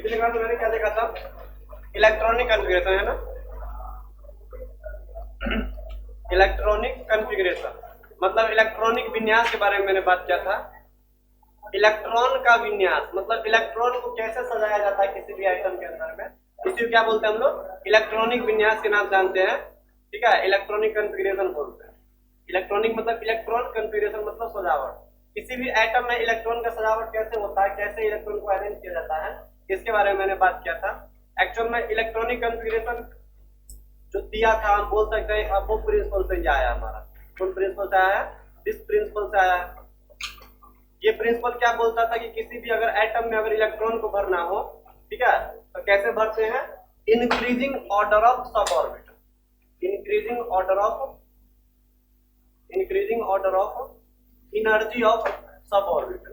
पिछले क्लास में मैंने क्या देखा था, इलेक्ट्रॉनिक कॉन्फ़िगरेशन है ना, इलेक्ट्रॉनिक कॉन्फ़िगरेशन मतलब इलेक्ट्रॉनिक विन्यास के बारे में मैंने बात किया था। इलेक्ट्रॉन का विन्यास मतलब इलेक्ट्रॉन को कैसे सजाया जाता है किसी भी आइटम के अंदर में, इसी को क्या बोलते हैं हम लोग, इलेक्ट्रॉनिक विन्यास के नाम जानते हैं। ठीक है, इलेक्ट्रॉनिक कॉन्फ़िगरेशन बोलते हैं। इलेक्ट्रॉनिक मतलब इलेक्ट्रॉन, कॉन्फ़िगरेशन मतलब सजावट। किसी भी आइटम में इलेक्ट्रॉन का सजावट कैसे होता है, कैसे इलेक्ट्रॉन को अरेंज किया जाता है, इसके बारे में मैंने बात किया था। एक्चुअल में इलेक्ट्रॉनिक कॉन्फ़िगरेशन जो दिया था, हम बोल सकते हैं अब वो प्रिंसिपल से ही आया हमारा। कौन प्रिंसिपल से आया है? इस प्रिंसिपल से आया है। ये प्रिंसिपल क्या बोलता था कि किसी भी अगर एटम में अगर इलेक्ट्रॉन को भरना हो, ठीक है, तो कैसे भरते हैं, increasing order of sub orbital, increasing order of energy of sub orbital.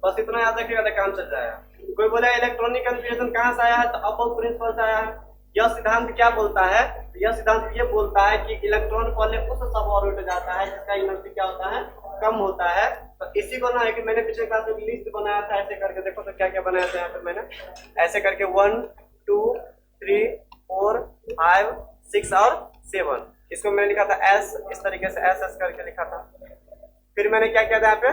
बस इतना याद रखिएगा तो काम चल जाएगा। कोई बोला इलेक्ट्रॉनिक कॉन्फ़िगरेशन कहां से आया है, तो अबव प्रिंसिपल से आया है। यह सिद्धांत क्या बोलता है, यह सिद्धांत ये बोलता है कि इलेक्ट्रॉन पहले उस सब ऑर्बिट जाता है जिसका एनर्जी क्या होता है, कम होता है। तो इसी को ना है कि मैंने पिछले क्लास में लिस्ट बनाया था ऐसे करके, देखो तो क्या क्या बनाया था यहाँ पे मैंने, ऐसे करके 1 2 3 4 5 6 और 7, इसको मैंने लिखा था एस, इस तरीके से एस एस करके लिखा था। फिर मैंने क्या किया था यहाँ पे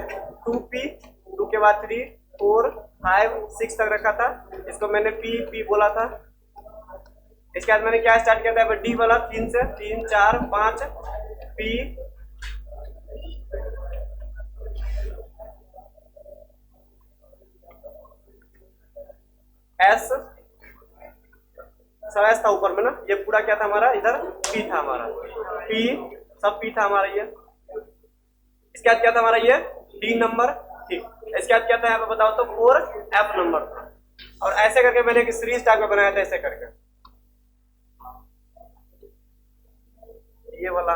2p, 2 के बाद 3 4 5 6 तक रखा था, इसको मैंने p बोला था। इसके बाद मैंने क्या स्टार्ट किया था, डी वाला 3 से 3 4 5 पी एस, सब एस था ऊपर में ना, ये पूरा क्या था हमारा, इधर पी था हमारा, पी सब पी था हमारा ये। इसके बाद क्या था हमारा ये डी नंबर, ठीक। इसके बाद क्या था यहाँ पे बताओ तो 4 एफ नंबर था। और ऐसे करके मैंने एक सीरीज टाइप में बनाया था, ऐसे करके ये वाला,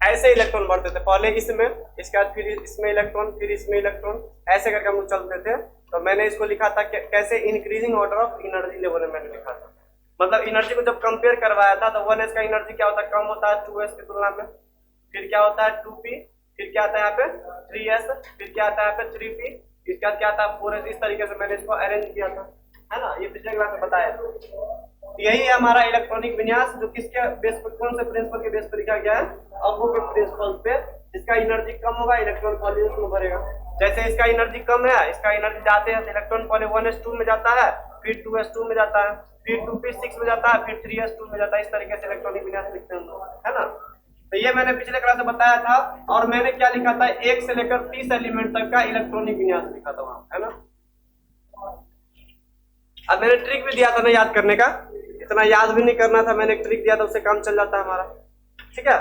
ऐसे इलेक्ट्रॉन बढ़ते थे पहले इसमें, इसके बाद फिर इसमें इलेक्ट्रॉन, फिर इसमें इलेक्ट्रॉन, ऐसे करके हम लोग चलते थे। तो मैंने इसको लिखा था कैसे, increasing order of energy level में मैंने लिखा था। मतलब एनर्जी को जब कंपेयर करवाया था तो 1s का एनर्जी क्या होता है, कम होता है 2s की तुलना में। फिर क्या होता है 2p, फिर क्या आता है यहाँ पे 3s, फिर क्या आता है यहाँ पे 3p, इसके बाद क्या आता है 4s। इस तरीके से मैंने इसको अरेंज किया था, है ना, ये पिछले क्लास में बताया। यही है हमारा इलेक्ट्रॉनिक विन्यास, जो किसके बेस पर, कौन से प्रिंसिपल के बेस पर लिखा गया है, अबो के प्रिंसिपल पे। जिसका एनर्जी कम होगा इलेक्ट्रॉन पहले उसमें भरेगा। जैसे इसका एनर्जी कम है, इसका एनर्जी जाते हैं तो इलेक्ट्रॉन पहले 1s2 में जाता है, फिर 2s2 में जाता है, फिर 2p6 में जाता है, फिर 3s2 में जाता है। इस तरीके से इलेक्ट्रॉनिक विन्यास लिखते हैं, है ना। तो ये मैंने पिछले क्लास में बताया था। और मैंने क्या लिखा था, 1 से लेकर 30 एलिमेंट तक का इलेक्ट्रॉनिक विन्यास लिखा था वहां, है ना। अब मैंने ट्रिक भी दिया था ना याद करने का, इतना याद भी नहीं करना था, मैंने एक ट्रिक दिया था, उससे काम चल जाता है हमारा। ठीक है,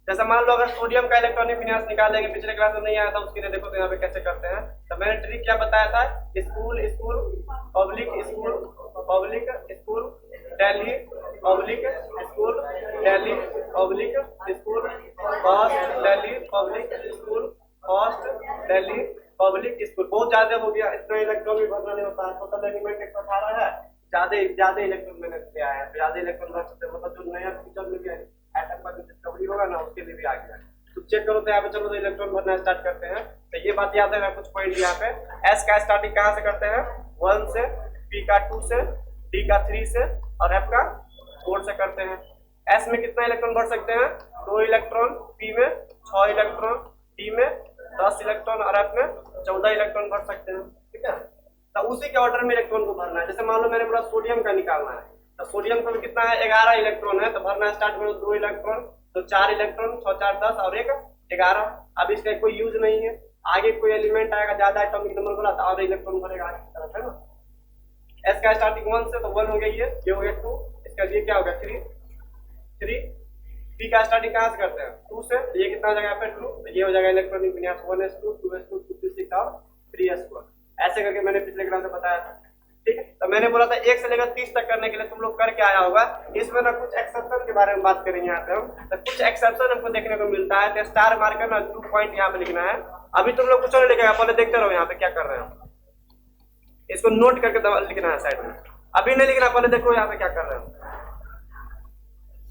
जैसे मान लो अगर सोडियम का इलेक्ट्रॉनिक विन्यास निकालेंगे, पिछले क्लास में नहीं आया था उसके लिए, देखो तो यहाँ पे कैसे करते हैं। तो मैंने ट्रिक क्या बताया था, school school public school public school Delhi public school Delhi public school first Delhi public school first Delhi public school. बहुत ज्यादा हो गया, इतना इलेक्ट्रॉन भी भरना नहीं होता है। टोटल एलिमेंट 118 है, ज्यादा इलेक्ट्रॉन मैंने दिया है, ज्यादा इलेक्ट्रॉन भर सकते हैं। मतलब जो नया फीचर मिल गया एटम का जो डिस्कवरी होगा ना, उसके लिए भी आ गया। तो चेक करो तो यहाँ पे, चलो तो इलेक्ट्रॉन भरना स्टार्ट करते हैं। तो ये बात याद है कुछ पॉइंट यहाँ पे, एस का स्टार्टिंग कहाँ से करते हैं, 1 से, पी का 2 से, डी का 3 से और एफ का 4 से करते हैं। एस में कितना इलेक्ट्रॉन भर सकते हैं, 2 इलेक्ट्रॉन, पी में 6 इलेक्ट्रॉन, डी में 10 इलेक्ट्रॉन और एफ में 14 इलेक्ट्रॉन भर सकते हैं। ठीक है, तो उसी के ऑर्डर में इलेक्ट्रॉन को भरना है। जैसे मान लो मैंने बोला सोडियम का निकालना है, तो सोडियम का कितना है, 11 इलेक्ट्रॉन है, तो भरना स्टार्ट करो 2 इलेक्ट्रॉन, तो 4 इलेक्ट्रॉन, 6 4 10 और 1 11। अब इसका कोई यूज नहीं है, आगे कोई एलिमेंट आएगा ज्यादा एटॉमिक नंबर वाला तो और इलेक्ट्रॉन भरेगा आगे की तरफ, है ना। एस का स्टार्टिंग 1 से, तो 1 हो गया, ये हो गया 2, इसका ये क्या हो गया 3। पी का स्टार्टिंग कहाँ से करते हैं, 2 से, तो ये कितना हो जाएगा यहाँ पे 2, तो ये हो जाएगा इलेक्ट्रॉनिक विन्यास 1s2 2s2 2p6 और 3s4। ऐसे करके मैंने पिछले क्लास में बताया था। ठीक है, तो मैंने बोला था 1 से लेकर 30 तक करने के लिए तुम लोग करके आया होगा। इसमें ना कुछ एक्सेप्शन के बारे में बात करेंगे यहाँ पे हम, तो कुछ एक्सेप्शन हमको देखने को मिलता है। तो स्टार मार्कर ना 2 पॉइंट यहाँ पे लिखना है। अभी तुम लोग कुछ नहीं लिखेगा, पहले देखते रहो यहाँ पे क्या कर रहे हो, इसको नोट करके लिखना है साइड में। अभी नहीं लिखना, पहले देखो यहाँ पे क्या कर रहे हो।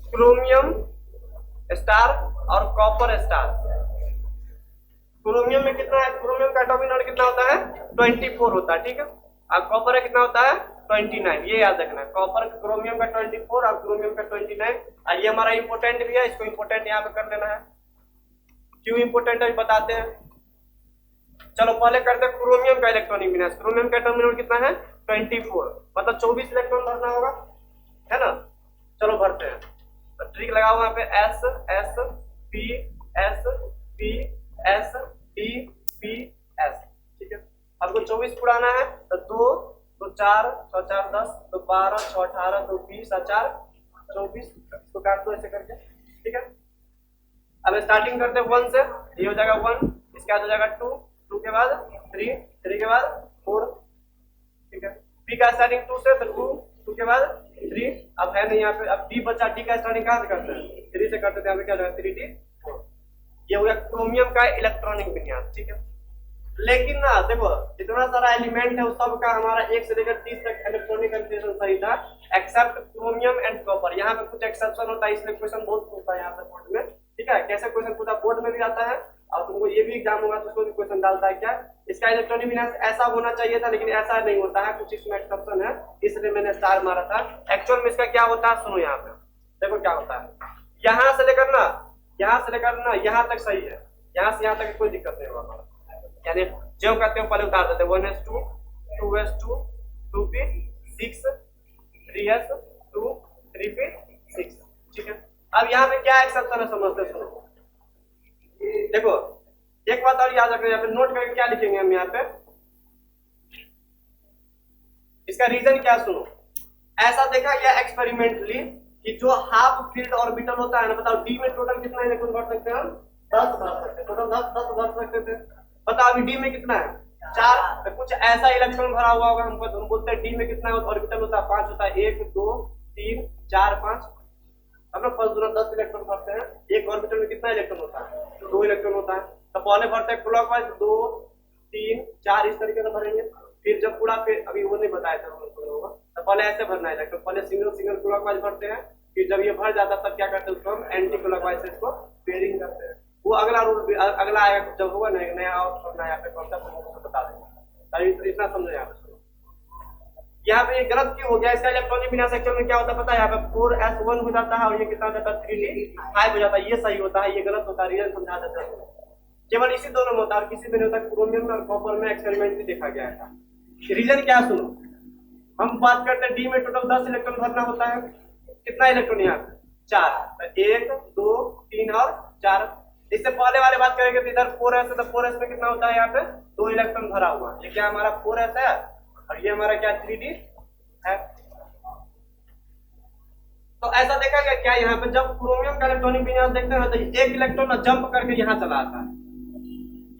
क्रोमियम स्टार और कॉपर स्टार, क्रोमियम में कितना है, क्रोमियम का एटॉमिक नंबर कितना होता है 24 होता है, ठीक है। और कॉपर का कितना होता है 29, ये याद रखना। कॉपर क्रोमियम का 24 और क्रोमियम का 29। और ये हमारा इंपोर्टेंट भी है, इसको इंपोर्टेंट यहाँ पे कर लेना है। क्यों इंपोर्टेंट है बताते हैं। चलो पहले करते हैं क्रोमियम का इलेक्ट्रॉनिक विन्यास। क्रोमियम का एटॉमिक नंबर कितना है 24, मतलब 24 इलेक्ट्रॉन भरना होगा, है ना। चलो भरते हैं। तो ट्रिक लगाओ यहाँ पे S S P S P S D P S, ठीक है। हमको 24 पुराना है तो 2 2 4 6 4 10 2 12 6 18 2 20 और 4 24, इसको काट दो ऐसे करके, ठीक है। अब स्टार्टिंग करते हैं 1 से, ये हो जाएगा 1, इसके बाद हो जाएगा 2, 2 के बाद 3, 3 के बाद 4, ठीक है। पी का स्टार्टिंग 2 से, तो 2, 2 के बाद 3, अब है नहीं यहाँ पे। अब डी बचा, डी का स्टार्टिंग कहाँ से करते हैं 3 से करते थे, यहाँ पे क्या हो जाएगा 3D 4। ये हो गया क्रोमियम का इलेक्ट्रॉनिक विन्यास, ठीक है। लेकिन ना देखो जितना सारा एलिमेंट है उस सब का हमारा 1 से लेकर 30 तक इलेक्ट्रॉनिक कन्फिगरेशन सही था, एक्सेप्ट क्रोमियम एंड कॉपर। यहाँ पे कुछ एक्सेप्शन होता है, इसलिए क्वेश्चन बहुत पूछता है यहाँ पे बोर्ड में, ठीक है। कैसे क्वेश्चन पूछा बोर्ड में भी आता है और तुमको ये भी एग्जाम होगा तो उसको भी क्वेश्चन डालता है क्या, इसका इलेक्ट्रॉनिक विन्यास ऐसा होना चाहिए था लेकिन ऐसा नहीं होता है, कुछ इसमें एक्सेप्शन है, इसलिए मैंने स्टार मारा था। एक्चुअल में इसका क्या होता है सुनो, यहाँ पे देखो क्या होता है। यहाँ से लेकर ना यहाँ तक सही है, यहाँ से यहाँ तक कोई दिक्कत नहीं होगा, यानी जो कहते हो पहले उतार देते 1s2 2s2 2p 6 3s 2 3p 6, ठीक है। अब यहाँ पे क्या एक्सेप्शन है समझते सुनो। देखो एक बात और याद रखना, यहाँ पे नोट करके क्या लिखेंगे हम यहाँ पे, इसका रीजन क्या सुनो। ऐसा देखा गया एक्सपेरिमेंटली कि जो हाफ फील्ड ऑर्बिटल होता है ना, बताओ डी में टोटल कितना इलेक्ट्रॉन भर सकते हैं हम 10 भर सकते हैं, टोटल 10 भर सकते थे। बताओ अभी डी में कितना है 4, तो कुछ ऐसा इलेक्ट्रॉन भरा हुआ होगा, हमको हम बोलते हैं डी में कितना ऑर्बिटल होता है 5 होता है, 1 2 3 4 5, हम लोग 5 दूना 10 इलेक्ट्रॉन भरते हैं। एक ऑर्बिटल में कितना इलेक्ट्रॉन होता है 2 इलेक्ट्रॉन होता है। तो पहले भरते हैं क्लॉकवाइज 2 3 4 इस तरीके से भरेंगे, फिर जब पूरा, फिर अभी वो नहीं बताया था हम लोगों को, तो पहले ऐसे भरना है इलेक्ट्रॉन, पहले सिंगल सिंगल क्लॉकवाइज भरते हैं, फिर जब ये भर जाता है तब क्या करते हैं उसको हम एंटी क्लॉकवाइज से इसको पेयरिंग करते हैं। वो अगला रूल अगला आएगा जब होगा ना नया और नया पे कॉन्सेप्ट बता देंगे, तो इतना समझो यहाँ पे। यहाँ पे ये गलत क्यों हो गया, इसका इलेक्ट्रॉनिक विन्यास एक्चुअल में क्या होता है पता है, यहाँ पे 4s1 हो जाता है और ये कितना हो जाता है 3d5 हो जाता है, ये सही होता है, ये गलत होता है, रीजन समझा देता है। केवल इसी दोनों में होता है, किसी में नहीं होता। क्रोमियम और कॉपर में एक्सपेरिमेंट भी देखा गया था। रीजन क्या सुनो, हम बात करते हैं डी में टोटल 10 इलेक्ट्रॉन भरना होता है, कितना इलेक्ट्रॉन यहाँ पे 4, तो 1 2 3 और 4। इससे पहले वाले बात करेंगे तो इधर 4s है, तो 4s में कितना होता है यहाँ पे 2 इलेक्ट्रॉन भरा हुआ, ये क्या हमारा 4s है और ये हमारा क्या 3d है। तो ऐसा देखा गया क्या, यहाँ पे जब क्रोमियम का इलेक्ट्रॉनिक विन्यास देखते हैं तो एक इलेक्ट्रॉन जंप करके यहाँ चला आता है,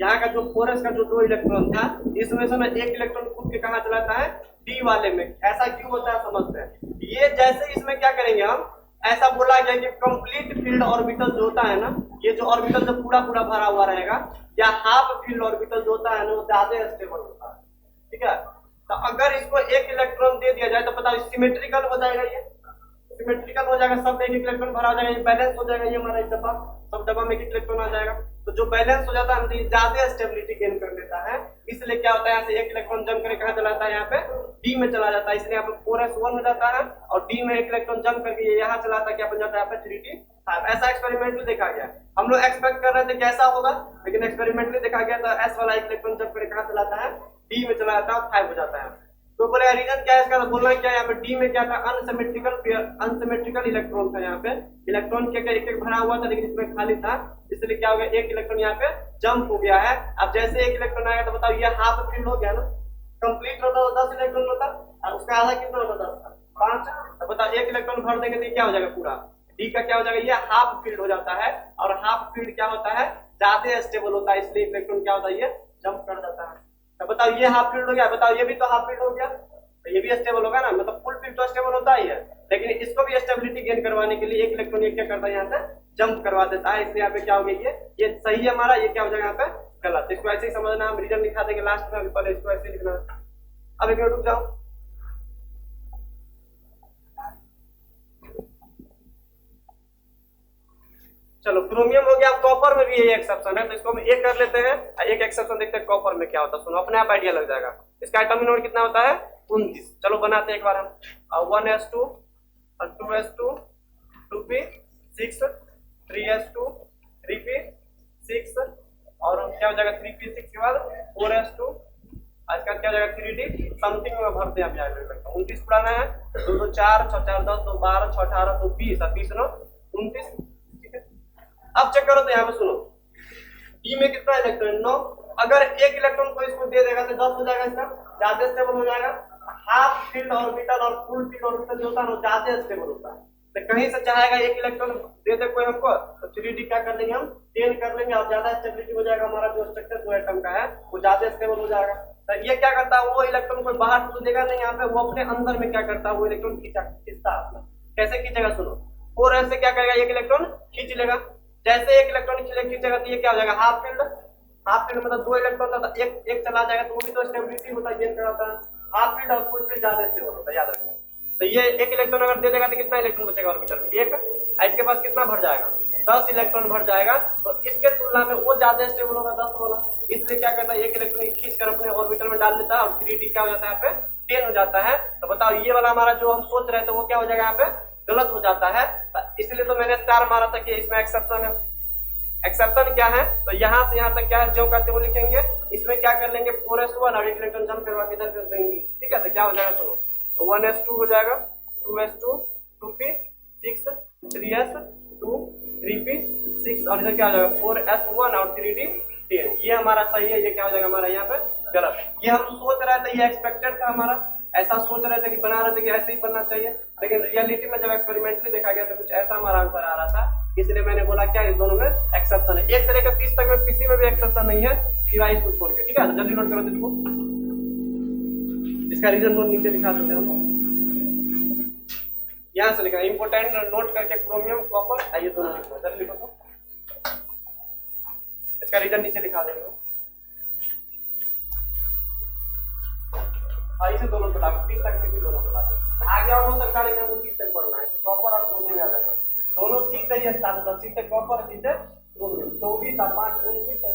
यहाँ का जो 4s का जो 2 इलेक्ट्रॉन था इसमें से ना एक इलेक्ट्रॉन कूद के कहाँ चलाता है डी वाले में। ऐसा क्यों होता है समझते हैं। ये जैसे इसमें क्या करेंगे हम, ऐसा बोला गया कि कंप्लीट फील्ड ऑर्बिटल जो होता है ना, ये जो ऑर्बिटल जो पूरा पूरा भरा हुआ रहेगा, या हाफ फील्ड ऑर्बिटल जो होता है ना वो ज्यादा स्टेबल होता है, ठीक है। तो अगर इसको एक इलेक्ट्रॉन दे दिया जाए तो पता सिमेट्रिकल हो जाएगा, ये सिमेट्रिकल हो जाएगा, सब एक इलेक्ट्रॉन भरा हो जाएगा, ये बैलेंस हो जाएगा, ये हमारा एक डब्बा, सब डब्बा में एक इलेक्ट्रॉन आ जाएगा। तो जो बैलेंस हो जाता है तो ये ज्यादा स्टेबिलिटी गेन कर लेता है, इसलिए क्या होता है यहाँ से एक इलेक्ट्रॉन जंप करके कहाँ चलाता है यहाँ पे डी में चला जाता है, इसलिए यहाँ पे 4s1 हो जाता है और डी में एक इलेक्ट्रॉन जंप करके ये यहाँ चलाता है, क्या बन जाता है यहाँ पे 3d5। ऐसा एक्सपेरिमेंट में देखा गया, हम लोग एक्सपेक्ट कर रहे थे कि ऐसा होगा, लेकिन एक्सपेरिमेंट में देखा गया तो एस वाला एक इलेक्ट्रॉन जंप करके कहाँ चलाता है डी में चला जाता है और 5 हो जाता है। तो बोले रीजन क्या है इसका, बोलना क्या है यहाँ पे डी में क्या था अनसिमेट्रिकल इलेक्ट्रॉन था, यहाँ पे इलेक्ट्रॉन के एक एक भरा हुआ था लेकिन इसमें खाली था, इसलिए क्या हो गया एक इलेक्ट्रॉन यहाँ पे जंप हो गया है। अब जैसे एक इलेक्ट्रॉन आएगा तो बताओ ये हाफ फील्ड हो गया ना, कंप्लीट होता तो 10 इलेक्ट्रॉन होता और उसका आधा कितना होता 10 5, तो बताओ एक इलेक्ट्रॉन भर देंगे तो क्या हो जाएगा पूरा डी का क्या हो जाएगा, ये हाफ फील्ड हो जाता है और हाफ फील्ड क्या होता है ज्यादा स्टेबल होता है, इसलिए इलेक्ट्रॉन क्या होता है ये जंप कर जाता है। तो बताओ ये हाफ फील्ड हो गया, बताओ ये भी तो हाफ फील्ड हो गया, तो ये भी स्टेबल होगा ना, मतलब फुल फील्ड तो स्टेबल होता ही है, लेकिन इसको भी स्टेबिलिटी गेन करवाने के लिए एक इलेक्ट्रॉन क्या करता है यहाँ से जंप करवा देता है, इसलिए यहाँ पे क्या हो गया ये सही है हमारा, ये क्या हो जाएगा यहाँ पे गलत। इसको ऐसे ही समझना, हम रीजन लिखा देंगे लास्ट में, अभी पहले इसको ऐसे लिखना। अब एक मिनट रुक जाओ, चलो क्रोमियम हो गया, अब कॉपर में भी यही एक्सेप्शन है, तो इसको हम एक कर लेते हैं, एक एक्सेप्शन देखते हैं कॉपर में क्या होता है। सुनो अपने आप आइडिया लग जाएगा। इसका एटॉमिक नंबर कितना होता है 29। चलो बनाते हैं एक बार हम। 1s2 और 2s2 2p 6 3s2 3p 6 और क्या हो जाएगा 3p6 के बाद 4s2 आज का क्या हो जाएगा 3d समथिंग में भरते हैं हम यहाँ पे 29 पुराना है, 2 2 4 6 4 10 2 12 6 18 2 20 और 20 9 29। ठीक है, अब चेक करो तो यहाँ पे सुनो डी में कितना इलेक्ट्रॉन 9। अगर एक इलेक्ट्रॉन को इसको दे देगा तो 10 हो जाएगा, इसका ज्यादा स्टेबल हो जाएगा। हाफ फील्ड ऑर्बिटल और फुल फील्ड ऑर्बिटल जो होता है वो ज्यादा स्टेबल होता है। तो कहीं से चाहेगा एक इलेक्ट्रॉन दे दे कोई हमको, तो 3d क्या कर लेंगे हम 10 कर लेंगे और ज्यादा स्टेबिलिटी हो जाएगा। हमारा जो स्ट्रक्चर दो एटम का है वो ज्यादा स्टेबल हो जाएगा। तो ये क्या करता है, वो इलेक्ट्रॉन कोई बाहर से देगा नहीं, यहाँ पे वो अपने अंदर में क्या करता है, वो इलेक्ट्रॉन खींचता है। कैसे खींचेगा सुनो, 4s से क्या करेगा एक इलेक्ट्रॉन खींच लेगा। जैसे एक इलेक्ट्रॉन खींचेगा तो ये क्या हो जाएगा हाफ फील्ड। हाफ फील्ड मतलब 2 इलेक्ट्रॉन था, एक चला जाएगा तो वो भी तो स्टेबिलिटी होता है, गेन कराता है। हाफ फील्ड और फुल फील्ड ज्यादा स्टेबल होता है, याद रखना। तो ये एक इलेक्ट्रॉन अगर दे देगा तो कितना इलेक्ट्रॉन बचेगा ऑर्बिटल में, एक। इसके पास कितना भर जाएगा 10 इलेक्ट्रॉन भर जाएगा, तो इसके तुलना में वो ज्यादा स्टेबल होगा 10 वाला। इसलिए क्या करता है एक इलेक्ट्रॉन खींच कर अपने ऑर्बिटल में डाल देता है और 3d क्या हो जाता है यहाँ पे 10 हो जाता है। तो बताओ ये वाला हमारा जो हम सोच रहे थे वो क्या हो जाएगा यहाँ पे गलत हो जाता है। इसलिए तो मैंने स्टार मारा था कि इसमें एक्सेप्शन है। एक्सेप्शन क्या है, तो यहाँ से यहाँ तक क्या है जो करते वो लिखेंगे। इसमें क्या कर लेंगे 4s1 और एक इलेक्ट्रॉन जंप करवा के इधर कर देंगे। ठीक है, तो क्या हो जाएगा सुनो, तो 1s2 हो जाएगा, 2s2 2p 6 3s2 3p 6 और इधर क्या हो जाएगा 4s1 और 3d 10। ये हमारा सही है, ये क्या हो जाएगा हमारा यहाँ पे गलत। ये हम सोच रहे थे, ये एक्सपेक्टेड था हमारा, ऐसा सोच रहे थे कि बना रहे थे कि ऐसे ही बनना चाहिए, लेकिन रियलिटी में जब एक्सपेरिमेंटली देखा गया तो कुछ ऐसा हमारा आंसर आ रहा था। इसलिए मैंने बोला क्या इस दोनों में एक्सेप्शन है। 1 से लेकर 30 तक में किसी में भी एक्सेप्शन नहीं है सिवाय इसको छोड़ के। ठीक है, तो जल्दी नोट करो इसको, इसका रीजन नोट नीचे लिखा देते हैं हम। यहाँ से लिखा इंपोर्टेंट नोट करके क्रोमियम कॉपर ये दोनों लिखो, जल्दी लिखो तो इसका रीजन नीचे लिखा देंगे। इसे दोनों को लागू 30 तक में भी दोनों को लागू आगे और हो सकता है, लेकिन 30 तक पढ़ना है। कॉपर और क्रोमियम याद रखना, दोनों चीज से ही स्टार्ट होता है, चीज से कॉपर चीज से क्रोमियम। 24 और 5 29 तक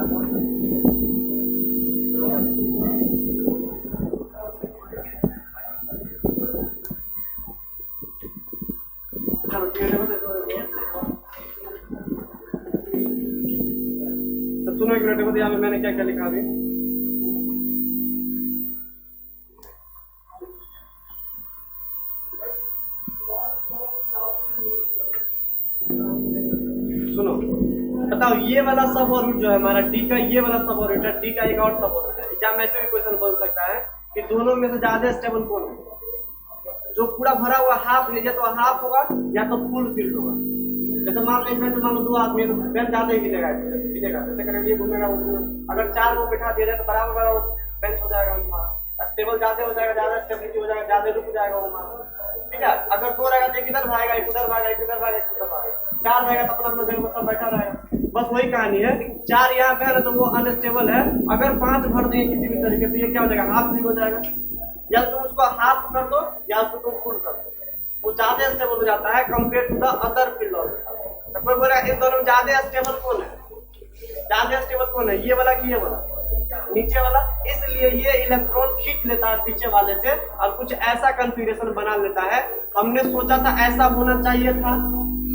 चलो तो सुनो एक मिनट, यहाँ पे मैंने क्या क्या लिखा अभी। सुनो बताओ, ये वाला सब ऑर्बिट जो है हमारा डी का, ये वाला सब ऑर्बिट है, डी का एक और सब ऑर्बिट है। एग्जाम में ऐसे भी क्वेश्चन बन सकता है कि दोनों में से ज्यादा स्टेबल कौन है। जो पूरा भरा हुआ हाफ, या तो हाफ होगा या तो फुल फील्ड होगा। जैसे मान लो बेंच, मान लो 2 आदमी तो बेंच ज्यादा ही गिरेगा, जैसे करेंगे घूमेगा वो घूमेगा। अगर 4 को बैठा दिया जाए तो बराबर बराबर बेंच हो जाएगा हमारा, स्टेबल ज्यादा हो जाएगा, ज्यादा स्टेबिलिटी हो जाएगा, ज्यादा रुक जाएगा हमारा। ठीक है, अगर 2 रहेगा तो एक इधर भागेगा, एक उधर भागेगा, एक इधर भागेगा, एक उधर भागेगा। 4 रहेगा तो अपना अपना जगह पर सब बैठा रहेगा। बस वही कहानी है, 4 यहाँ पे है ना तो वो अनस्टेबल है। अगर 5 भर देंगे किसी भी तरीके से, ये क्या हो जाएगा, हाफ फील्ड हो जाएगा। या तुम उसको हाफ कर दो या उसको तुम फुल कर दो, वो ज्यादा स्टेबल हो जाता है compare to the other field orbit. तो कोई बोला इन दोनों में ज्यादा स्टेबल कौन है, ज्यादा स्टेबल कौन है, ये वाला कि ये वाला, नीचे वाला। इसलिए ये इलेक्ट्रॉन खींच लेता है पीछे वाले से और कुछ ऐसा कॉन्फ़िगरेशन बना लेता है। हमने सोचा था ऐसा होना चाहिए था,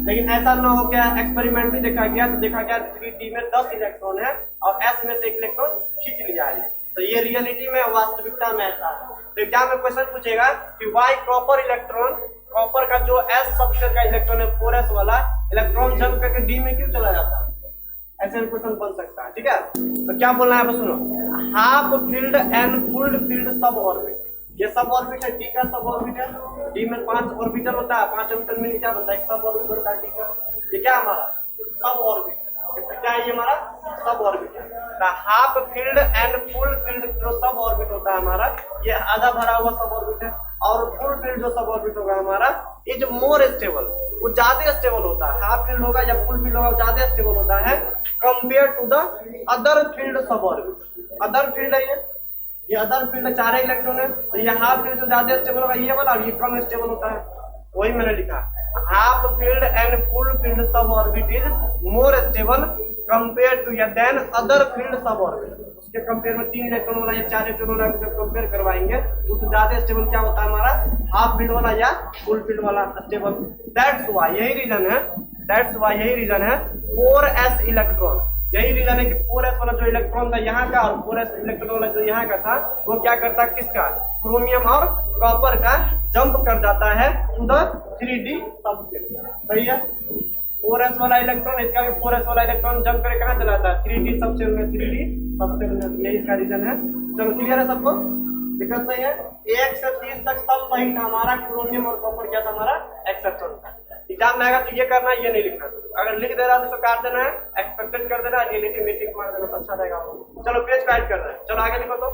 लेकिन ऐसा ना हो गया। एक्सपेरिमेंट में देखा गया तो देखा गया 3D में 10 इलेक्ट्रॉन है और S में से एक इलेक्ट्रॉन खींच लिया है। तो ये रियलिटी में, वास्तविकता में ऐसा है। तो एग्जाम में क्वेश्चन पूछेगा कि वाई कॉपर इलेक्ट्रॉन, कॉपर का जो S सबसेट का इलेक्ट्रॉन है 4s वाला इलेक्ट्रॉन जंप करके D में क्यों चला जाता है, ऐसे क्वेश्चन बन सकता है। ठीक है, तो क्या बोलना है सुनो, half filled and full filled sub orbit. ये सब ऑर्बिट है, डी का सब ऑर्बिट है। डी में 5 ऑर्बिटल होता है, 5 ऑर्बिटल में क्या बनता है, एक सब ऑर्बिट बनता है। डी का ये क्या हमारा सब ऑर्बिट, क्या है ये हमारा सब ऑर्बिट है। Half filled and full field जो सब ऑर्बिट होता है हमारा, ये आधा भरा हुआ सब ऑर्बिट है। और फुल फील्ड जो सब ऑर्बिट होगा हमारा, इज मोर स्टेबल, वो ज्यादा स्टेबल होता है। हाफ फील्ड होगा या फुल फील्ड होगा, ज्यादा स्टेबल होता है compare to the other field sub orbit. Other field है ये अदर फील्ड 4 इलेक्ट्रॉन है, तो ये हाफ फील्ड से ज्यादा स्टेबल होगा ये वाला, और ये कम स्टेबल होता है। वही मैंने लिखा, half filled and full filled sub orbit is more stable compare to या than other field sub orbit. उसके कंपेयर में 3 इलेक्ट्रॉन वाला या 4 इलेक्ट्रॉन वाला जब कंपेयर करवाएंगे उससे ज्यादा स्टेबल क्या होता है हमारा, हाफ फील्ड वाला या फुल फील्ड वाला स्टेबल। दैट्स व्हाई, यही रीजन है, दैट्स व्हाई यही रीजन है 4s इलेक्ट्रॉन, यही रीजन है कि 4s वाला जो इलेक्ट्रॉन था यहाँ का और 4s इलेक्ट्रॉन वाला जो यहाँ का था, वो क्या करता है, किसका, क्रोमियम और कॉपर का जंप कर जाता है टू द 3D सबसेट। सही है, 4s वाला इलेक्ट्रॉन, इसका भी 4s वाला इलेक्ट्रॉन जंप करके कहाँ चला जाता है, 3D सबसेट में, 3D सबसेट में। यही इसका रीजन है। चलो क्लियर है सबको, दिक्कत नहीं है। 1 से 30 तक सब सही था हमारा, क्रोमियम और कॉपर क्या था हमारा, एक्सेप्शन था। एग्जाम में आएगा तो ये करना है, ये नहीं लिखना। अगर लिख दे रहा तो इसको काट देना है, एक्सपेक्टेड कर देना है, रियलिटी में टिक मार देना तो अच्छा रहेगा। चलो पेज काट कर रहे हैं, चलो आगे लिखो तो।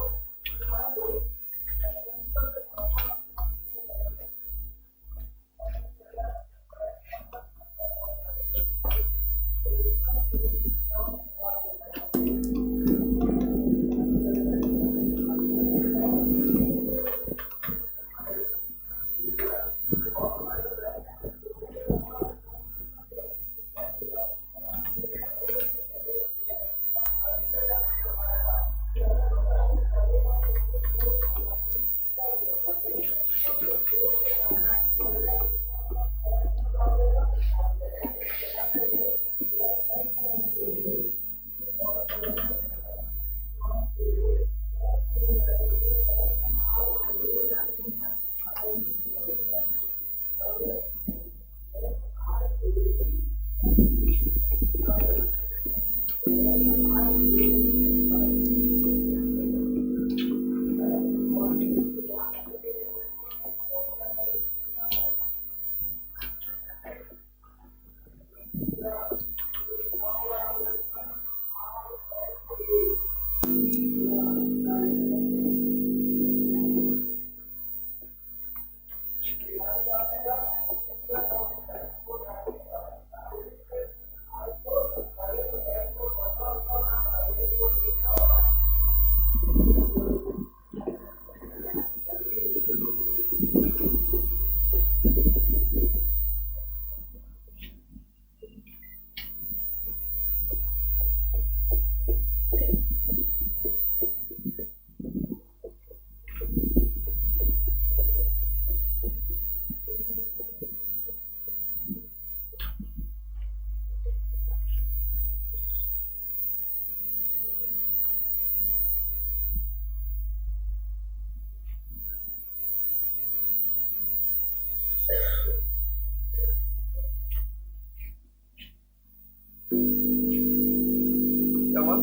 डबल।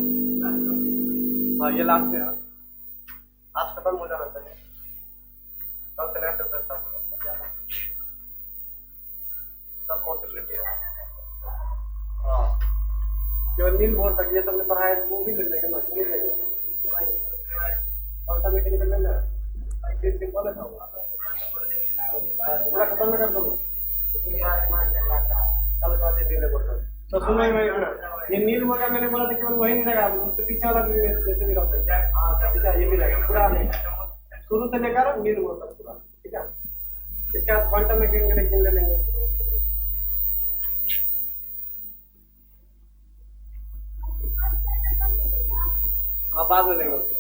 हाँ ये लास्ट है, आज खत्म हो जाना चाहिए, कल से नया चैप्टर स्टार्ट होगा, सब पॉसिबिलिटी है। हाँ केवल नील बोर्ड तक ये सबने पढ़ाया, वो भी लिख देंगे ना, लिख देंगे और सब मैकेनिकल में ना सिंपल है ना, पूरा खत्म कर दो। कल का दिन ले बोल तो सुनो ये नील बोर्ड का मैंने बोला था केवल वही नहीं रहेगा, उसके पीछे वाला भी जैसे भी रहता है। हाँ ठीक है, ये भी रहेगा पूरा शुरू से लेकर नील बोर्ड तक पूरा, ठीक है। इसके बाद क्वांटम मैकेनिकल ले लेंगे। हाँ बाद में लेंगे।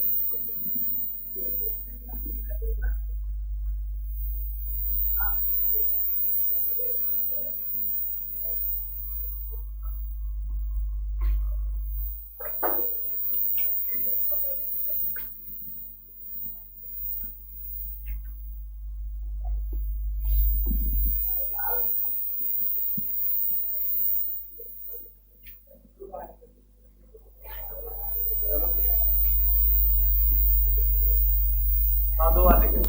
हाँ 2 बार लिखे।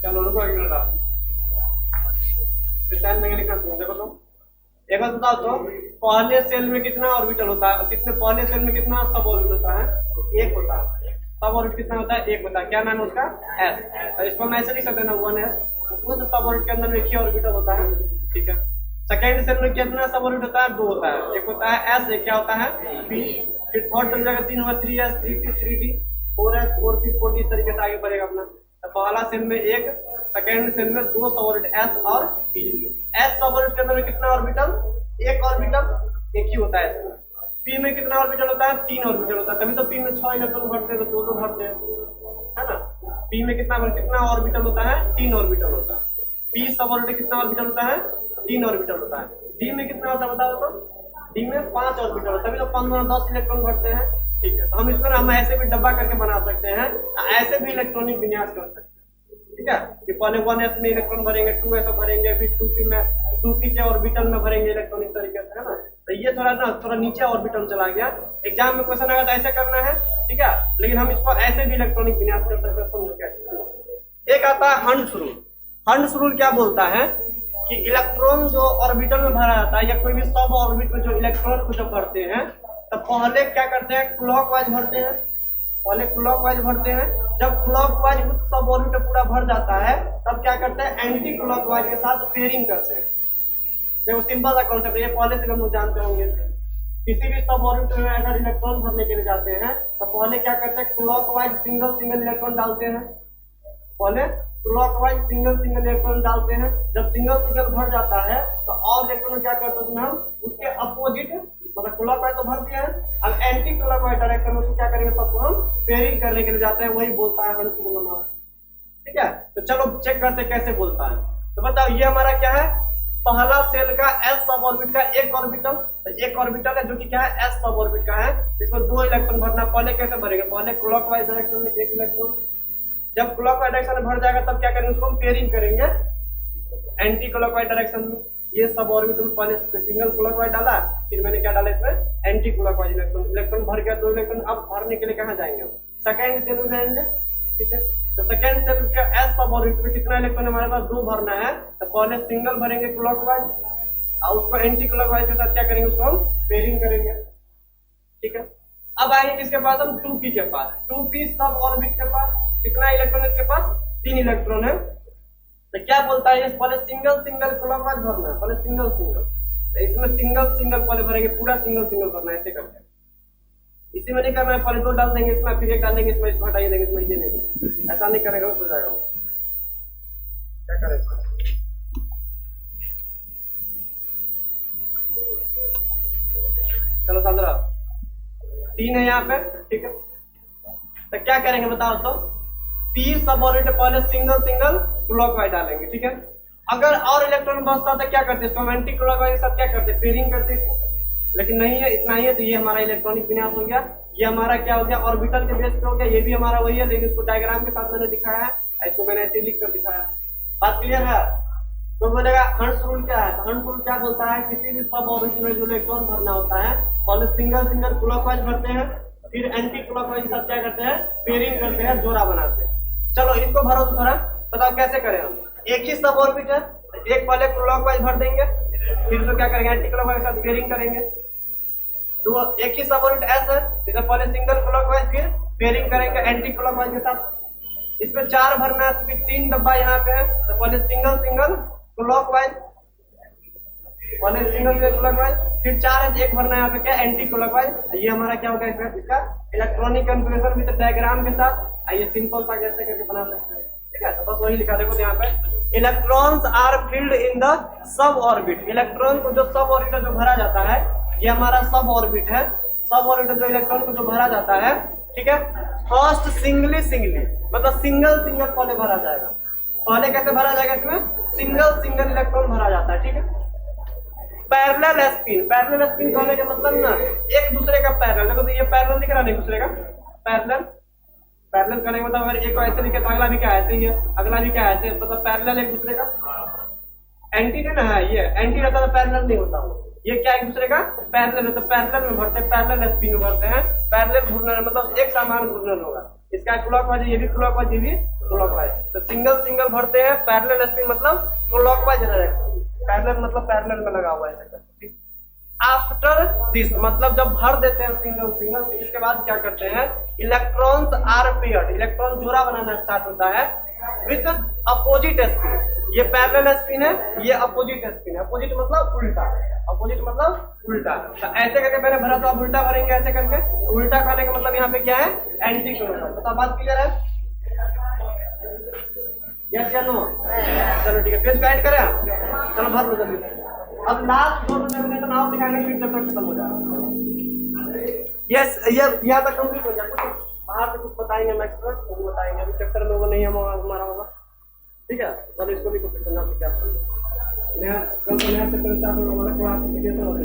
चलो रुको एक मिनट आप, टाइम में लिखा तुम देखो तो एक बार बताओ तो पहले सेल में कितना ऑर्बिटल होता है, कितने पहले सेल में कितना सब ऑर्बिटल होता है, एक होता है। सब ऑर्बिट कितना होता है, एक होता है। क्या नाम है उसका, एस। और इसको हम ऐसे लिख सकते हैं ना 1s, उस सब ऑर्बिट के अंदर में एक ही ऑर्बिटल होता है, ठीक है। सेकेंड सेल में कितना सब ऑर्बिट होता है, 2 होता है। एक होता है एस, एक क्या होता है पी। फिर थर्ड सेल में 3 होगा 3s 3p 3d 4s 4p 4d, इस तरीके से आगे बढ़ेगा अपना। तो पहला सेल में एक, सेकेंड सेल में 2 सब ऑर्बिट एस और पी। एस सब ऑर्बिट के अंदर में कितना ऑर्बिटल, एक ऑर्बिटल एक ही होता है। पी में कितना ऑर्बिटल होता है, 3 ऑर्बिटल होता है, तभी तो पी में 6 इलेक्ट्रॉन भरते हैं, तो 2 भरते हैं, है ना। पी में कितना ऑर्बिटल होता है, 3 ऑर्बिटल होता है। पी सब ऑर्बिटल कितना ऑर्बिटल होता है, 3 ऑर्बिटल होता है। डी में कितना होता है बताओ तो, डी में 5 ऑर्बिटल होता है, तभी तो 15-10 इलेक्ट्रॉन भरते हैं, ठीक है। तो हम इसको हम ऐसे भी डब्बा करके बना सकते हैं, ऐसे भी इलेक्ट्रॉनिक विन्यास कर सकते हैं, ठीक है। कि पहले 1s में इलेक्ट्रॉन भरेंगे, 2s भरेंगे, फिर 2p में 2p के ऑर्बिटल में भरेंगे इलेक्ट्रॉनिक तरीके से, है ना। तो ये थोड़ा नीचे ऑर्बिटल चला गया। एग्जाम में क्वेश्चन आएगा तो ऐसे करना है, ठीक है। लेकिन हम इसको ऐसे भी इलेक्ट्रॉनिक विन्यास कर सकते हैं, समझो कैसे। एक आता है हंड्स रूल। हंड्स रूल क्या बोलता है, कि इलेक्ट्रॉन जो ऑर्बिटल में भरा जाता है या कोई भी सब ऑर्बिट में जो इलेक्ट्रॉन को जब भरते हैं तब पहले क्या करते हैं, क्लॉकवाइज भरते हैं। पहले क्लॉकवाइज भरते हैं। जब क्लॉकवाइज उस सब ऑर्बिट पूरा भर जाता है तब क्या करते हैं, एंटी क्लॉकवाइज के साथ पेयरिंग करते हैं। देखो सिंपल सा कॉन्सेप्ट, ये पहले से हम लोग जानते होंगे। किसी भी सब ऑर्बिट में अगर इलेक्ट्रॉन भरने के लिए जाते हैं तो पहले क्या करते हैं, क्लॉकवाइज सिंगल सिंगल इलेक्ट्रॉन डालते हैं। पहले क्लॉकवाइज सिंगल सिंगल इलेक्ट्रॉन डालते हैं। जब सिंगल सिंगल भर जाता है तो और इलेक्ट्रॉन क्या करते हैं, उसमें हम उसके अपोजिट, मतलब क्लॉकवाइज तो भर दिया है, अब एंटी क्लॉकवाइज डायरेक्शन में उसको क्या करेंगे, सबको हम पेयरिंग करने के लिए जाते हैं। वही बोलता है हर्ट्ज रूल हमारा। ठीक है, तो चलो चेक करते हैं कैसे बोलता है। तो बताओ ये हमारा क्या है, पहला सेल का एस सब ऑर्बिट का एक ऑर्बिटल, तो एक ऑर्बिटल है जो कि क्या है, एस सब ऑर्बिट का है। इसमें 2 इलेक्ट्रॉन भरना। पहले कैसे भरेंगे, पहले क्लॉकवाइज डायरेक्शन में 1 इलेक्ट्रॉन। जब क्लॉकवाइज डायरेक्शन में भर जाएगा तब क्या करेंगे, उसको हम पेयरिंग करेंगे एंटी क्लॉकवाइज डायरेक्शन में। ये सब ऑर्बिटल पहले सिंगल क्लॉकवाइज डाला, फिर मैंने क्या डाला इसमें, एंटी क्लॉकवाइज इलेक्ट्रॉन। इलेक्ट्रॉन भर गया 2 इलेक्ट्रॉन। अब भरने के लिए कहां जाएंगे, सेकंड सेल में जाएंगे। ठीक है, तो सेकंड सेल के एस सब ऑर्बिट में कितना इलेक्ट्रॉन हमारे पास, 2 भरना है। तो पहले सिंगल भरेंगे क्लॉकवाइज और उसको एंटी क्लॉकवाइज के साथ क्या करेंगे, उसको हम पेयरिंग करेंगे। ठीक है, अब आएंगे किसके पास, हम 2p के पास। 2p सब ऑर्बिट के पास कितना इलेक्ट्रॉन, इसके पास 3 इलेक्ट्रॉन है। तो क्या बोलता है, पहले सिंगल सिंगल क्लॉकवाइज भरना है, पहले सिंगल सिंगल। तो इसमें सिंगल सिंगल पहले भरेंगे, पूरा सिंगल सिंगल भरना है, ऐसे करके। इसी में नहीं करना है, पहले 2 डाल देंगे इसमें, फिर 1 डाल देंगे इसमें, इसको हटाइए देंगे इसमें, ये नहीं, ऐसा नहीं करेगा तो हो जाएगा। क्या करें, चलो 15 3 है यहाँ पे। ठीक है, तो क्या करेंगे बताओ, तो पी सब ऑर्बिट पहले सिंगल सिंगल क्लॉकवाइज डालेंगे। ठीक है, अगर और इलेक्ट्रॉन बचता तो क्या करते, इसको हम एंटी क्लॉकवाइज के साथ क्या करते, पेयरिंग करते इसको। लेकिन नहीं है, इतना ही है। तो ये हमारा इलेक्ट्रॉनिक विन्यास हो गया। ये हमारा क्या हो गया, ऑर्बिटल के बेस पे हो गया। ये भी हमारा वही है, लेकिन इसको डायग्राम के साथ मैंने दिखाया है, इसको मैंने ऐसे लिख कर दिखाया है। बात क्लियर है। तो बोलेगा हर्ट्ज रूल क्या है, तो हर्ट्ज रूल क्या बोलता है, किसी भी सब ऑर्बिट में जो इलेक्ट्रॉन भरना होता है पहले सिंगल सिंगल क्लॉकवाइज भरते हैं, फिर एंटी क्लॉकवाइज के साथ क्या करते हैं, पेयरिंग करते हैं, जोड़ा बनाते हैं। चलो इसको भरो तो थोड़ा बताओ कैसे करें हम। एक ही सब ऑर्बिट है, एक पहले क्लॉकवाइज भर देंगे, फिर तो क्या करेंगे, एंटी क्लॉकवाइज के साथ पेयरिंग करेंगे। तो एक ही सब ऑर्बिट एस है, तो पहले सिंगल क्लॉकवाइज फिर पेयरिंग करेंगे एंटी क्लॉकवाइज के साथ। इसमें 4 भरना है, तो फिर 3 डब्बा यहाँ पे है, तो पहले सिंगल सिंगल क्लॉकवाइज, पहले सिंगल सिंगल क्लॉकवाइज, फिर 4 है, 1 भरना है यहाँ पे क्या, एंटी क्लॉकवाइज। ये हमारा क्या होगा, इसका इलेक्ट्रॉनिक कन्फिगरेशन विद डायग्राम के साथ। आइए सिंपल सा कैसे करके बना सकते हैं। ठीक है, तो बस वही लिखा, देखो यहाँ पे electrons are filled in the sub orbit. Electron को जो सब ऑर्बिट जो भरा जाता है, ये हमारा सब ऑर्बिट है। सब ऑर्बिट जो इलेक्ट्रॉन को जो भरा जाता है, ठीक है, फर्स्ट सिंगली सिंगली, मतलब सिंगल सिंगल पहले भरा जाएगा। पहले कैसे भरा जाएगा, इसमें सिंगल सिंगल इलेक्ट्रॉन भरा जाता है। ठीक है, पैरेलल स्पिन। पैरेलल स्पिन कहने का मतलब ना एक दूसरे का पैरेलल, देखो तो ये पैरेलल दिख रहा है, एक दूसरे का पैरेलल। पैरेलल करने का मतलब अगर एक को ऐसे लिखे तो अगला भी क्या ऐसे ही है, अगला भी क्या ऐसे, मतलब पैरेलल एक दूसरे का। एंटी नहीं ना है, ये एंटी रहता तो पैरेलल नहीं होता। ये क्या एक दूसरे का पैरेलल है, तो पैरेलल में भरते हैं, पैरेलल स्पिन में भरते हैं। पैरेलल घूर्णन मतलब एक समान घूर्णन होगा, इसका क्लॉकवाइज, ये भी क्लॉकवाइज, ये भी क्लॉकवाइज। तो सिंगल सिंगल भरते हैं, पैरेलल स्पिन मतलब क्लॉकवाइज डायरेक्शन, पैरेलल मतलब पैरेलल में लगा हुआ है ऐसा। ठीक, आफ्टर दिस मतलब जब भर देते हैं सिंगल सिंगल, तो इसके बाद क्या करते हैं, इलेक्ट्रॉन्स आर पेयर्ड, इलेक्ट्रॉन जोड़ा बनाना स्टार्ट होता है विद अपोजिट स्पिन। ये पैरेलल स्पिन है, ये अपोजिट स्पिन है। अपोजिट मतलब उल्टा, अपोजिट मतलब उल्टा। तो ऐसे करके मैंने भरा, तो आप उल्टा भरेंगे ऐसे करके। उल्टा करने का मतलब यहाँ पे क्या है, एंटी क्लॉकवाइज। तो बात क्लियर है, यस या नो? चलो ठीक है, पेज को ऐड करें, चलो भर लो जल्दी। अब लास्ट 2 डेफिनेशन और दिखाएंगे, फिर चैप्टर खत्म हो जाएगा। यस, ये यहाँ तक कंप्लीट हो गया। कुछ बाहर से कुछ बताएंगे मैथ्स पर, वो बताएंगे, अभी चैप्टर में वो नहीं हमारा होगा। ठीक है, तो इसको भी कुछ करना है, क्या नया कल से नया चैप्टर स्टार्ट होगा, हमारा क्लास एप्लीकेशन होगा।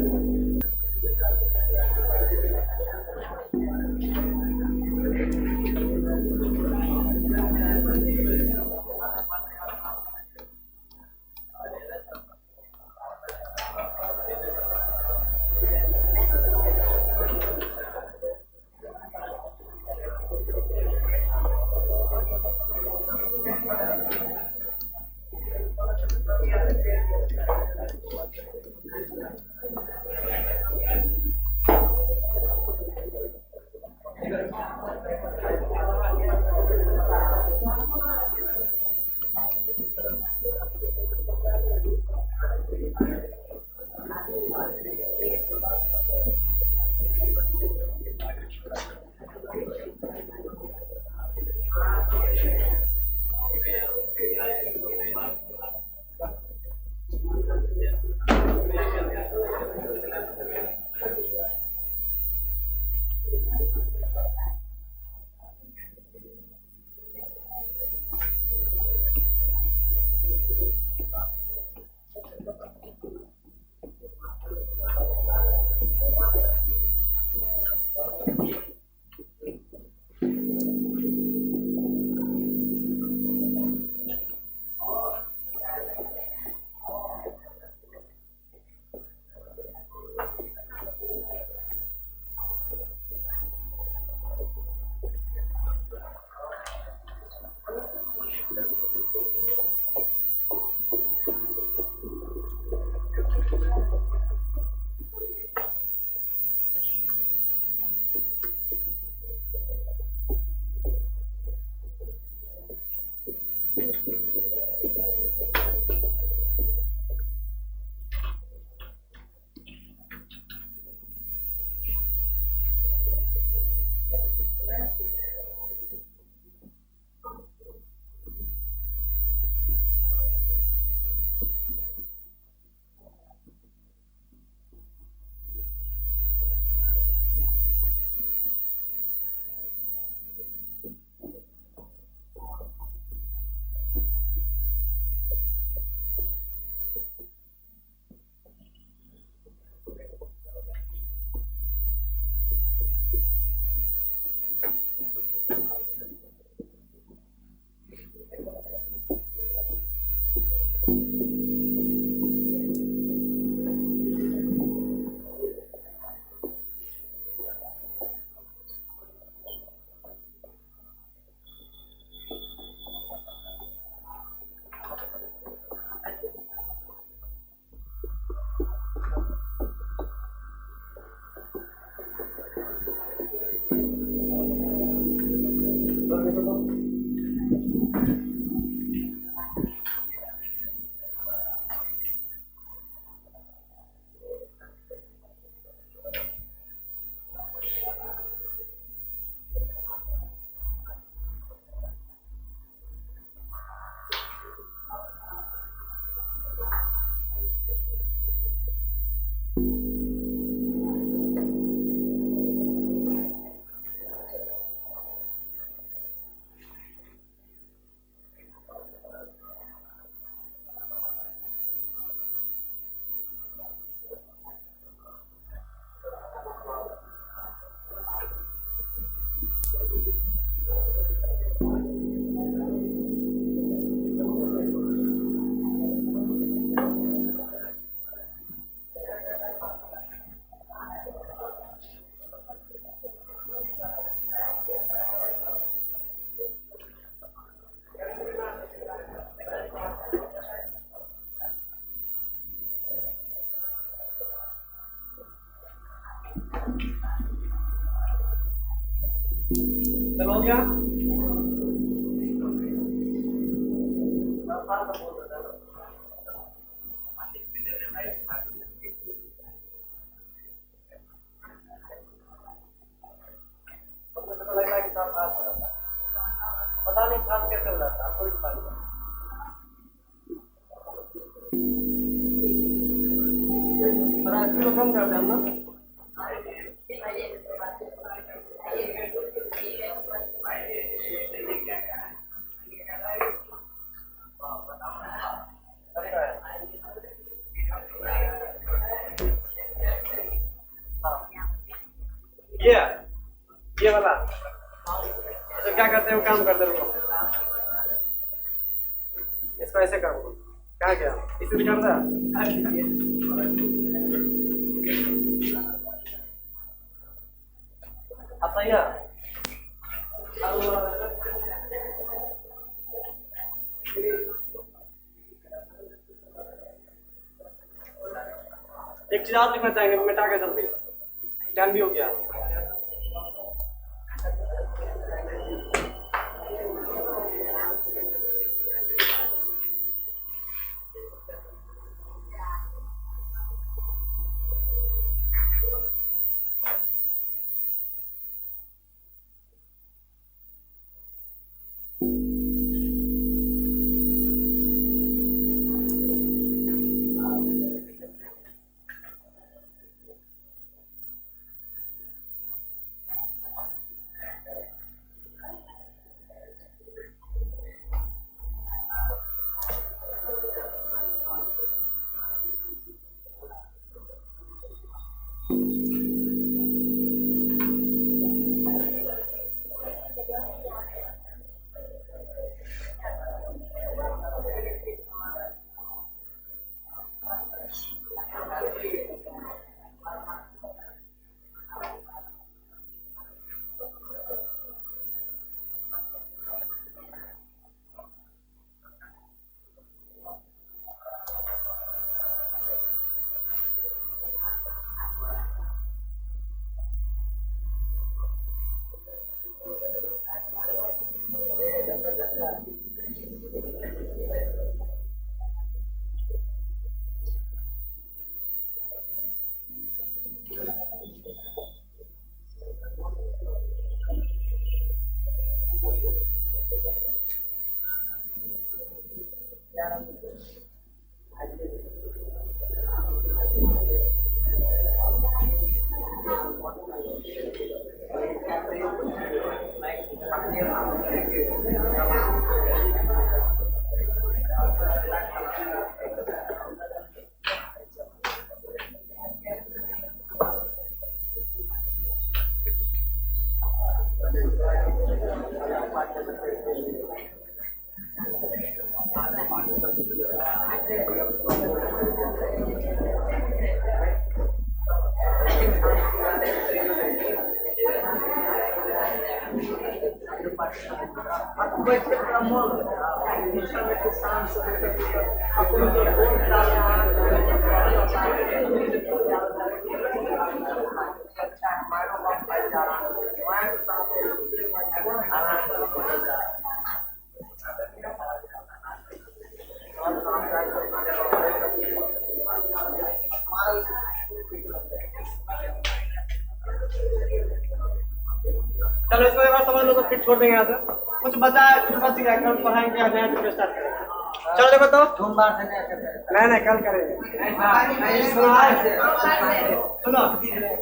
चलो हो गया। पता नहीं काम कैसे हो जाता है, आपको भी पता नहीं। थोड़ा इसको कम कर देना ना। ये ये वाला तो क्या करते हैं, वो काम करते रुको, इसको ऐसे करो। क्या गया इसे भी कर दा। आता या एक चीज और लिखना चाहेंगे, मिटा के जल्दी, टाइम भी हो गया। चलो इसमें एक बार समझ लो तो फिर छोड़ देंगे यहाँ से। कुछ बचा है, कुछ बच गया, कल पढ़ाएंगे, नया टॉपिक स्टार्ट करेंगे। चलो देखो तो सोमवार से नया चैप्टर। नहीं कल करेंगे। सुनो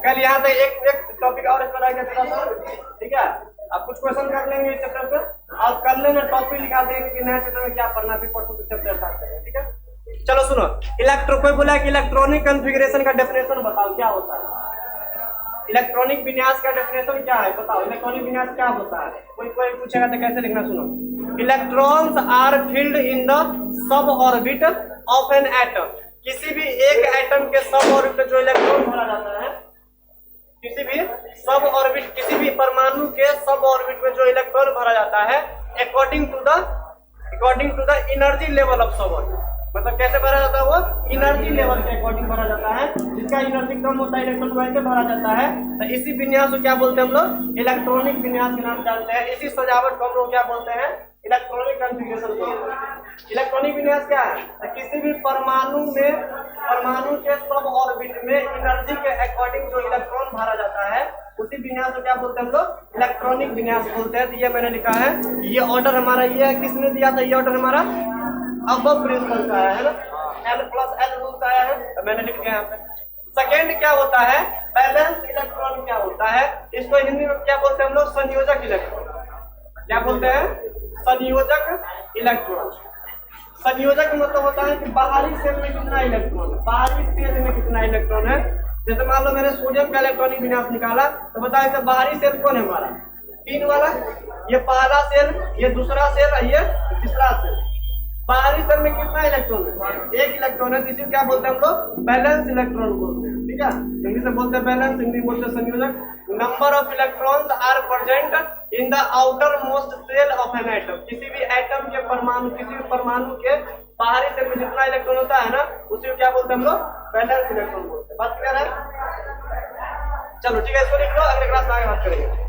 कल यहाँ से एक टॉपिक और इस पर आएगा थोड़ा सा, ठीक है। अब कुछ क्वेश्चन कर लेंगे इस चैप्टर से, और कल लेना टॉपिक निकाल देंगे कि नया चैप्टर में क्या पढ़ना है, फिर परसों से चैप्टर स्टार्ट करेंगे, ठीक है। चलो सुनो, कोई बोला है कि इलेक्ट्रॉनिक कॉन्फ़िगरेशन का डेफिनेशन बताओ क्या होता है। इलेक्ट्रॉनिक विन्यास का डेफिनेशन क्या है बताओ। इलेक्ट्रॉनिक विन्यास क्या होता है, कोई पूछेगा तो कैसे लिखना, सुनो। Electrons are filled in the sub orbit of an atom. किसी भी एक एटम के सब ऑर्बिट में जो इलेक्ट्रॉन भरा जाता है, किसी भी सब ऑर्बिट, किसी भी परमाणु के सब ऑर्बिट में जो इलेक्ट्रॉन भरा जाता है according to the energy level of sub orbit. मतलब कैसे भरा जाता है वो, एनर्जी लेवल के अकॉर्डिंग भरा जाता है। जिसका एनर्जी कम होता है इलेक्ट्रॉन वैसे भरा जाता है। तो इसी विन्यास को क्या बोलते हैं हम लोग, इलेक्ट्रॉनिक विन्यास के नाम जानते हैं। इसी सजावट को हम लोग क्या बोलते हैं, इलेक्ट्रॉनिक कॉन्फ़िगरेशन बोलते हैं। इलेक्ट्रॉनिक विन्यास क्या है, तो किसी भी परमाणु के सब ऑर्बिट में एनर्जी के अकॉर्डिंग जो इलेक्ट्रॉन भरा जाता है, उसी विन्यास को क्या बोलते हैं हम लोग, इलेक्ट्रॉनिक विन्यास बोलते हैं। तो ये मैंने लिखा है, ये ऑर्डर हमारा ये है, किसने दिया था ये ऑर्डर हमारा, अब प्रिंसिपल का है ना, L+L रूल्स आया है, तो मैंने लिख दिया यहाँ पे। सेकेंड क्या होता है, बैलेंस इलेक्ट्रॉन क्या होता है, इसको हिंदी में क्या बोलते हैं हम लोग, संयोजक इलेक्ट्रॉन। क्या बोलते हैं, संयोजक इलेक्ट्रॉन। संयोजक मतलब होता है कि बाहरी सेल में कितना इलेक्ट्रॉन है, बाहरी सेल में कितना इलेक्ट्रॉन है। जैसे मान लो मैंने सोडियम का इलेक्ट्रॉनिक विन्यास निकाला, तो बताओ इसे बाहरी सेल कौन है हमारा, 3 वाला, ये पहला सेल, ये दूसरा सेल, ये तीसरा सेल। बाहरी सेल में कितना इलेक्ट्रॉन है, 1 इलेक्ट्रॉन है। इसे क्या बोलते हैं हम लोग, बैलेंस इलेक्ट्रॉन बोलते हैं, ठीक है। इंग्लिश में बोलते हैं बैलेंस, हिंदी बोलते हैं संयोजक। Number of electrons are present in the outermost shell of an atom. किसी भी एटम के परमाणु, किसी भी परमाणु के बाहरी सेल में जितना इलेक्ट्रॉन होता है ना, उसी को क्या बोलते हैं हम लोग, बैलेंस इलेक्ट्रॉन बोलते हैं। बात क्लियर है। चलो ठीक है, इसको लिख लो, अगले क्लास में आगे बात करेंगे।